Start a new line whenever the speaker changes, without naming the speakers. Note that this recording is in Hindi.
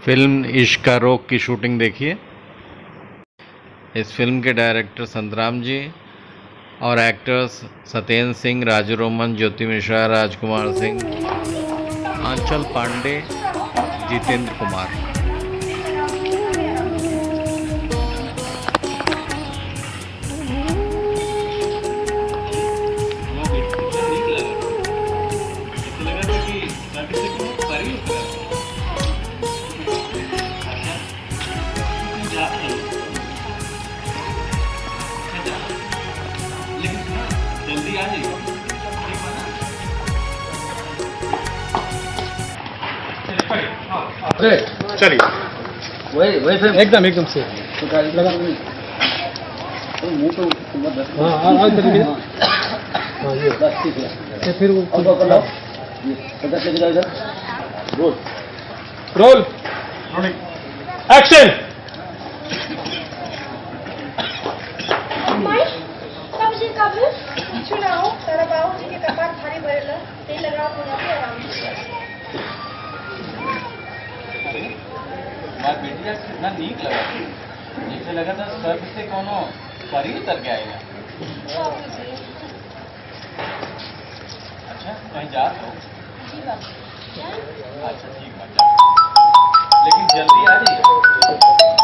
फिल्म इश्क का रोग की शूटिंग देखिए। इस फिल्म के डायरेक्टर संतराम जी और एक्टर्स सत्येंद्र सिंह, राजू रोमन, ज्योति मिश्रा, राजकुमार सिंह, आंचल पांडे, जितेंद्र कुमार।
जल्दी आ जाइए।
चलिए
वही वही फिर
एकदम एकदम से
लगा तो मुंह पे
हाँ चलिए ये
बस ठीक है।
फिर वो
अब कर लो ये पता चल जाएगा इधर रोल
रोल एक्शन।
चुनाव तारा बाबू जी के कपार भारी पड़ेला तेल लगा पूरा पे आराम से
मार बेटिया कितना नीक लगा जैसे लगा था स्वर्ग से कोनो परी उतर के आएगा। अच्छा कहीं जा रहे हो? अच्छा ठीक है लेकिन जल्दी आ जाइए।